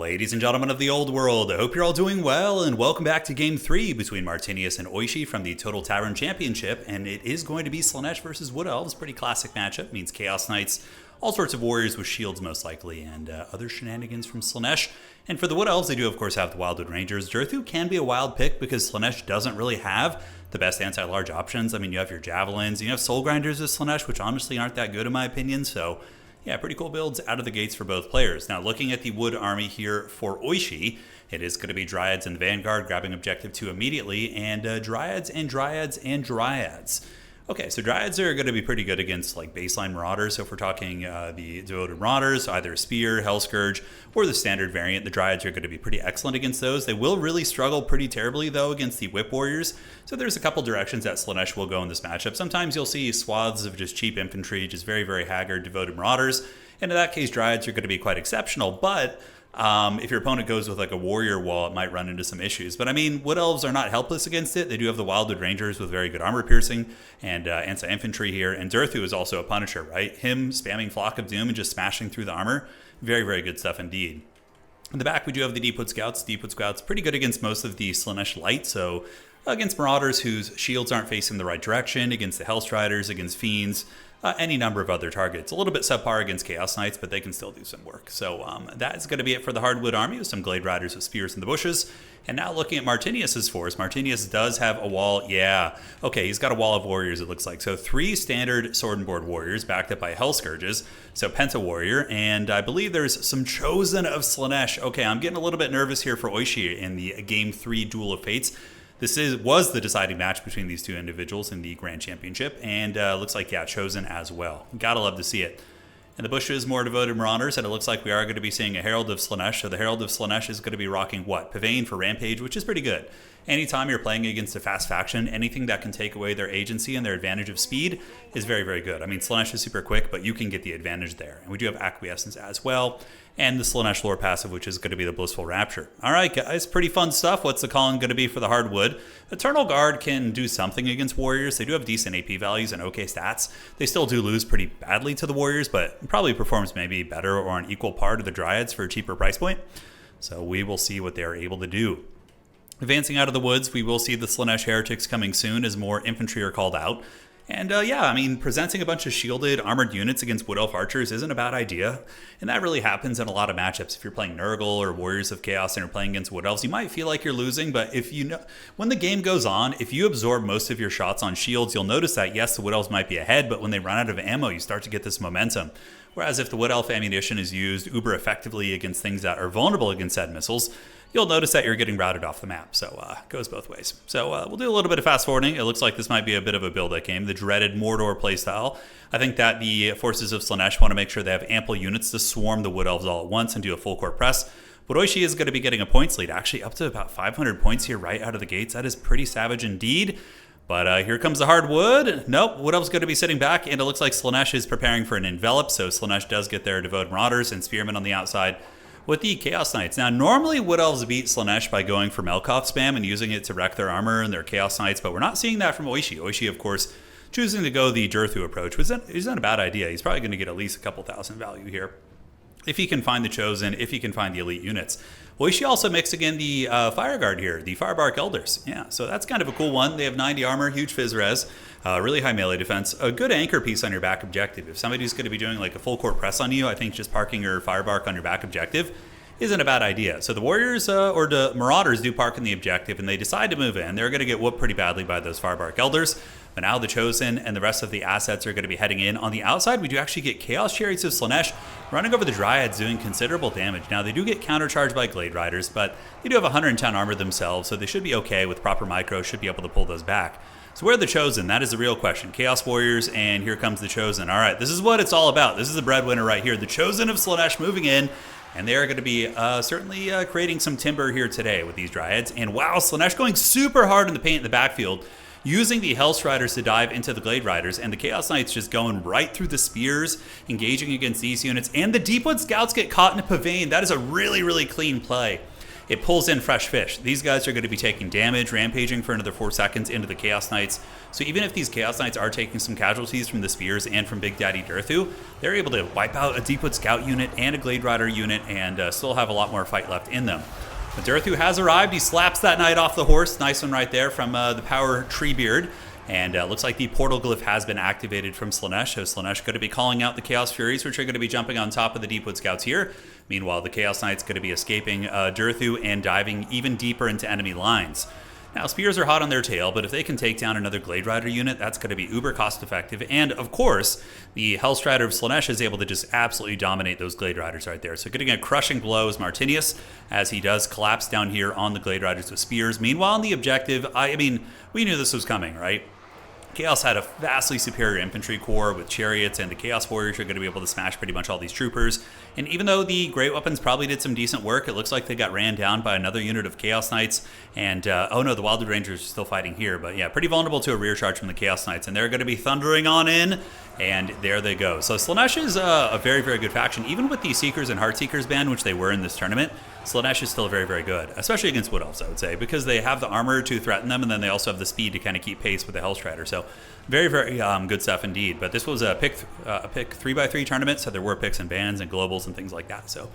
Ladies and gentlemen of the old world, I hope you're all doing well, and welcome back to Game 3 between Martinius and Oishi from the Total Tavern Championship, and it is going to be Slaanesh versus Wood Elves. Pretty classic matchup, means Chaos Knights, all sorts of warriors with shields most likely, and other shenanigans from Slaanesh. And for the Wood Elves, they do of course have the Wildwood Rangers. Durthu can be a wild pick because Slaanesh doesn't really have the best anti-large options. I mean, you have your Javelins, you have Soul Grinders with Slaanesh, which honestly aren't that good in my opinion, so yeah, pretty cool builds out of the gates for both players. Now, looking at the Wood army here for Oishi, it is going to be Dryads and Vanguard, grabbing Objective 2 immediately, and Dryads and Dryads and Dryads. Okay, so Dryads are going to be pretty good against like baseline Marauders. So if we're talking the Devoted Marauders, either Spear, Hellscourge, or the standard variant, the Dryads are going to be pretty excellent against those. They will really struggle pretty terribly, though, against the Whip Warriors. So there's a couple directions that Slaanesh will go in this matchup. Sometimes you'll see swaths of just cheap infantry, just very, very haggard Devoted Marauders. And in that case, Dryads are going to be quite exceptional, but if your opponent goes with like a warrior wall, it might run into some issues. But I mean, Wood Elves are not helpless against it. They do have the Wildwood Rangers with very good armor piercing and anti-infantry here. And Durthu is also a Punisher, right? Him spamming Flock of Doom and just smashing through the armor. Very, very good stuff indeed. In the back, we do have the Deepwood Scouts. Deepwood Scouts pretty good against most of the Slaanesh Light, so against Marauders whose shields aren't facing the right direction, against the Hellstriders, against Fiends, any number of other targets. A little bit subpar against Chaos Knights, but they can still do some work. So that is going to be it for the Hardwood army with some Glade Riders with spears in the bushes. And now looking at Martinius' force, Martinius does have a wall. Yeah, okay, he's got a wall of warriors, it looks like. So 3 standard sword and board warriors backed up by Hellscourges. So Penta Warrior, and I believe there's some Chosen of Slaanesh. Okay, I'm getting a little bit nervous here for Oishi in the Game 3 Duel of Fates. This was the deciding match between these two individuals in the Grand Championship, and looks like, yeah, Chosen as well. Gotta love to see it. In the bushes, more Devoted Marauders, and it looks like we are going to be seeing a Herald of Slaanesh. So the Herald of Slaanesh is going to be rocking what? Pavane for Rampage, which is pretty good. Anytime you're playing against a fast faction, anything that can take away their agency and their advantage of speed is very, very good. I mean, Slaanesh is super quick, but you can get the advantage there. And we do have Acquiescence as well, and the Slaanesh lore passive, which is going to be the Blissful Rapture. All right, guys, pretty fun stuff. What's the calling going to be for the Hardwood? Eternal Guard can do something against Warriors. They do have decent AP values and okay stats. They still do lose pretty badly to the Warriors, but probably performs maybe better or on equal par to the Dryads for a cheaper price point. So we will see what they are able to do. Advancing out of the woods, we will see the Slaanesh Heretics coming soon as more infantry are called out. And yeah, I mean, presenting a bunch of shielded, armored units against Wood Elf Archers isn't a bad idea. And that really happens in a lot of matchups. If you're playing Nurgle or Warriors of Chaos and you're playing against Wood Elves, you might feel like you're losing, but if you know, when the game goes on, if you absorb most of your shots on shields, you'll notice that, yes, the Wood Elves might be ahead, but when they run out of ammo, you start to get this momentum. Whereas if the Wood Elf ammunition is used uber effectively against things that are vulnerable against said missiles, you'll notice that you're getting routed off the map. So it goes both ways. So we'll do a little bit of fast forwarding. It looks like this might be a bit of a build-up game, the dreaded Mordor playstyle. I think that the forces of Slaanesh want to make sure they have ample units to swarm the Wood Elves all at once and do a full court press. But Oishi is going to be getting a points lead, actually up to about 500 points here right out of the gates. That is pretty savage indeed. But here comes the Hardwood. Nope, Wood Elf's going to be sitting back, and it looks like Slaanesh is preparing for an envelop. So Slaanesh does get their Devoted Marauders and Spearmen on the outside with the Chaos Knights. Now, normally Wood Elves beat Slaanesh by going for Melkoth spam and using it to wreck their armor and their Chaos Knights, but we're not seeing that from Oishi. Oishi, of course, choosing to go the Durthu approach, which isn't a bad idea. He's probably going to get at least a couple thousand value here, if he can find the Chosen, if he can find the elite units. Oishi also mixing in the Fire Guard here, the Firebark Elders. Yeah, so that's kind of a cool one. They have 90 armor, huge Fizz Res, really high melee defense, a good anchor piece on your back objective. If somebody's going to be doing like a full court press on you, I think just parking your Firebark on your back objective isn't a bad idea. So the Warriors or the Marauders do park in the objective, and they decide to move in. They're going to get whooped pretty badly by those Firebark Elders. But now the Chosen and the rest of the assets are going to be heading in. On the outside, we do actually get Chaos Chariots of Slaanesh running over the Dryads, doing considerable damage. Now, they do get countercharged by Glade Riders, but they do have 110 armor themselves, so they should be okay with proper micro, should be able to pull those back. So where are the Chosen? That is the real question. Chaos Warriors, and here comes the Chosen. All right, this is what it's all about. This is the breadwinner right here. The Chosen of Slaanesh moving in. And they are going to be certainly creating some timber here today with these Dryads. And wow, Slaanesh going super hard in the paint in the backfield, using the Hellstriders to dive into the Glade Riders, and the Chaos Knights just going right through the spears, engaging against these units. And the Deepwood Scouts get caught in a Pavane. That is a really, really clean play. it pulls in fresh fish. These guys are going to be taking damage, rampaging for another 4 seconds into the Chaos Knights. So even if these Chaos Knights are taking some casualties from the spears and from Big Daddy Durthu, they're able to wipe out a Deepwood Scout unit and a Glade Rider unit and still have a lot more fight left in them. But Durthu has arrived. He slaps that knight off the horse. Nice one right there from the Power Treebeard. And looks like the portal glyph has been activated from Slaanesh. So Slaanesh going to be calling out the Chaos Furies, which are going to be jumping on top of the Deepwood Scouts here. Meanwhile, the Chaos Knight's going to be escaping Durthu and diving even deeper into enemy lines. Now, spears are hot on their tail, but if they can take down another Glade Rider unit, that's going to be uber cost effective. And of course, the Hellstrider of Slaanesh is able to just absolutely dominate those Glade Riders right there. So getting a crushing blow is Martinius, as he does collapse down here on the Glade Riders with spears. Meanwhile, on the objective, I mean, we knew this was coming, right? Chaos had a vastly superior infantry corps with chariots, and the Chaos Warriors are going to be able to smash pretty much all these troopers. And even though the Great Weapons probably did some decent work, it looks like they got ran down by another unit of Chaos Knights. And, oh no, the Wildwood Rangers are still fighting here. But yeah, pretty vulnerable to a rear charge from the Chaos Knights. And they're going to be thundering on in, and there they go. So Slaanesh is a very, very good faction. Even with the Seekers and Heartseekers banned, which they were in this tournament, Slaanesh is still very, very good, especially against Wood Elves, I would say, because they have the armor to threaten them, and then they also have the speed to kind of keep pace with the Hellstrider. So very, very good stuff indeed. But this was a pick 3x3 tournament, so there were picks and bans and globals and things like that. So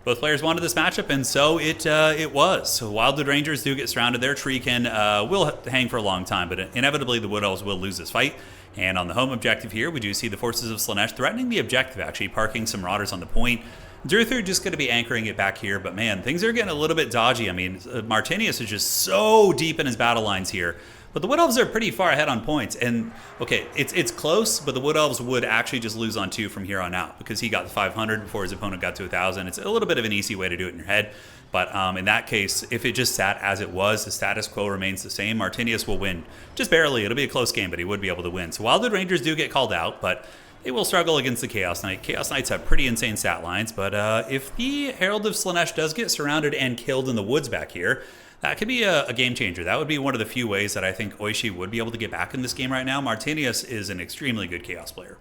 both players wanted this matchup, and so it was. So Wildwood Rangers do get surrounded. Their Treekin will hang for a long time, but inevitably the Wood Elves will lose this fight. And on the home objective here, we do see the forces of Slaanesh threatening the objective, actually, parking some Marauders on the point. Durthu just going to be anchoring it back here, but man, things are getting a little bit dodgy. I mean, Martinius is just so deep in his battle lines here. But the Wood Elves are pretty far ahead on points. And, okay, it's close, but the Wood Elves would actually just lose on 2 from here on out because he got the 500 before his opponent got to 1,000. It's a little bit of an easy way to do it in your head. But in that case, if it just sat as it was, the status quo remains the same. Martinius will win. Just barely. It'll be a close game, but he would be able to win. So Wildwood Rangers do get called out, but they will struggle against the Chaos Knight. Chaos Knights have pretty insane stat lines, but if the Herald of Slaanesh does get surrounded and killed in the woods back here, that could be a game changer. That would be one of the few ways that I think Oishi would be able to get back in this game right now. Martinius is an extremely good Chaos player.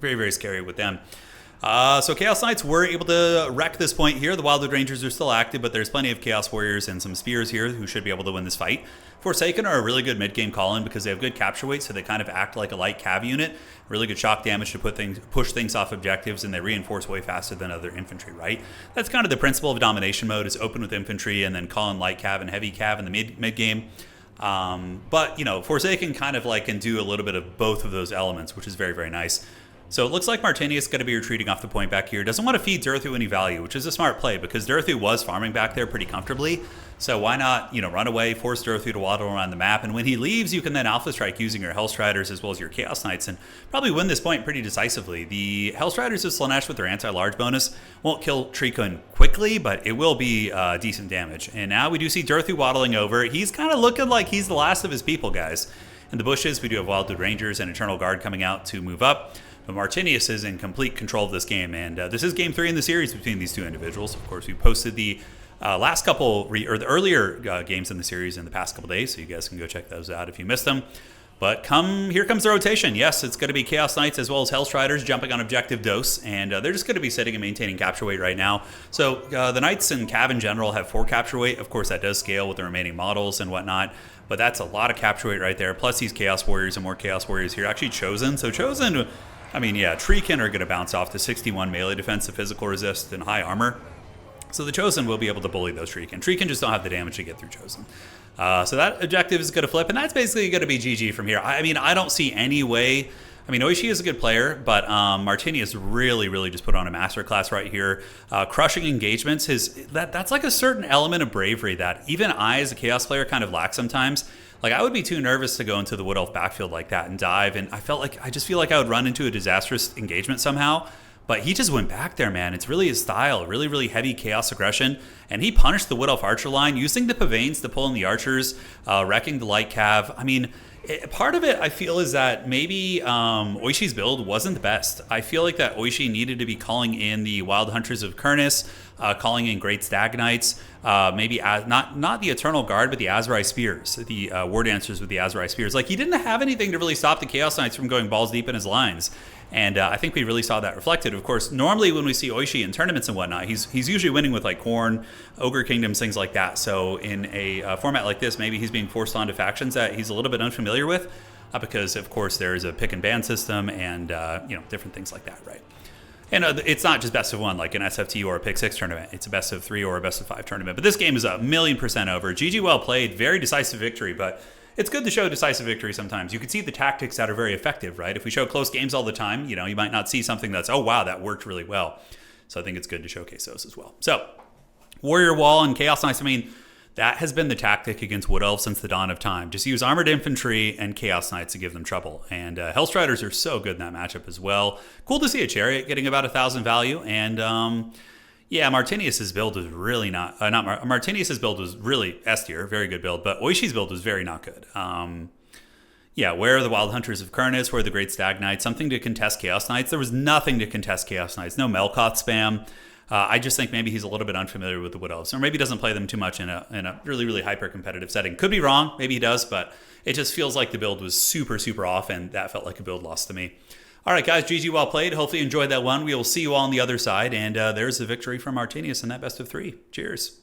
Very, very scary with them. So Chaos Knights were able to wreck this point here. The Wildwood Rangers are still active, but there's plenty of Chaos Warriors and some Spears here who should be able to win this fight. Forsaken are a really good mid-game call-in because they have good capture weight, so they kind of act like a light cav unit. Really good shock damage to push things off objectives, and they reinforce way faster than other infantry, right? That's kind of the principle of domination mode, is open with infantry and then call in light cav and heavy cav in the mid-game. But, you know, Forsaken kind of like can do a little bit of both of those elements, which is very, very nice. So it looks like Martinius is going to be retreating off the point back here. Doesn't want to feed Durthu any value, which is a smart play because Durthu was farming back there pretty comfortably. So why not, you know, run away, force Durthu to waddle around the map, and when he leaves, you can then Alpha Strike using your Hellstriders as well as your Chaos Knights and probably win this point pretty decisively. The Hellstriders of Slaanesh with their anti-large bonus won't kill Treekin quickly, but it will be decent damage. And now we do see Durthu waddling over. He's kind of looking like he's the last of his people, guys. In the bushes, we do have Wildwood Rangers and Eternal Guard coming out to move up. But Martinius is in complete control of this game, and this is game 3 in the series between these two individuals. Of course, we posted the last couple, or the earlier games in the series in the past couple days, so you guys can go check those out if you missed them. But here comes the rotation. Yes, it's going to be Chaos Knights as well as Hellstriders jumping on objective dose, and they're just going to be sitting and maintaining capture weight right now. So the Knights and Cav in general have 4 capture weight. Of course, that does scale with the remaining models and whatnot, but that's a lot of capture weight right there. Plus these Chaos Warriors and more Chaos Warriors here. Actually Chosen. So Chosen, I mean, yeah, Treekin are going to bounce off to 61 melee defense, to physical resist, and high armor. So the Chosen will be able to bully those Treekin. Treekin just don't have the damage to get through Chosen. So that objective is going to flip, and that's basically going to be GG from here. I mean, I don't see any way. I mean, Oishi is a good player, but Martinius really just put on a masterclass right here. Crushing engagements, that's like a certain element of bravery that even I, as a Chaos player, kind of lack sometimes. Like, I would be too nervous to go into the Wood Elf backfield like that and dive, and I just feel like I would run into a disastrous engagement somehow. But he just went back there, man. It's really his style. Really heavy chaos aggression. And he punished the Wood Elf archer line using the pavane to pull in the archers, wrecking the light cav. I mean, Part of it, I feel, is that maybe Oishi's build wasn't the best. I feel like that Oishi needed to be calling in the Wild Hunters of Kurnus, calling in Great Stag Knights, maybe not the Eternal Guard, but the Azrai Spears, the War Dancers with the Azrai Spears. Like, he didn't have anything to really stop the Chaos Knights from going balls deep in his lines. And I think we really saw that reflected. Of course, normally when we see Oishi in tournaments and whatnot, he's usually winning with like Khorne, Ogre Kingdoms, things like that. So in a format like this, maybe he's being forced onto factions that he's a little bit unfamiliar with, because of course there's a pick and ban system and different things like that, right? And it's not just best of one like an SFT or a pick 6 tournament. It's a best of 3 or a best of 5 tournament. But this game is 1,000,000% over. GG well played, very decisive victory, but it's good to show decisive victory sometimes. You can see the tactics that are very effective, right? If we show close games all the time, you might not see something that's, oh, wow, that worked really well. So I think it's good to showcase those as well. So, Warrior Wall and Chaos Knights, I mean, that has been the tactic against Wood Elves since the dawn of time. Just use Armored Infantry and Chaos Knights to give them trouble. And Hellstriders are so good in that matchup as well. Cool to see a Chariot getting about 1,000 value. And yeah, Martinius's build was really Martinius's build was really S tier, very good build, but Oishi's build was very not good. Yeah, where are the Wild Hunters of Kurnus? Where are the Great Stag Knights? Something to contest Chaos Knights. There was nothing to contest Chaos Knights. No Melkoth spam. I just think maybe he's a little bit unfamiliar with the Wood Elves, or maybe doesn't play them too much in a really, really hyper-competitive setting. Could be wrong. Maybe he does, but it just feels like the build was super, super off, and that felt like a build loss to me. All right, guys, GG well played. Hopefully you enjoyed that one. We will see you all on the other side, and there's the victory from Martinius in that best of 3. Cheers.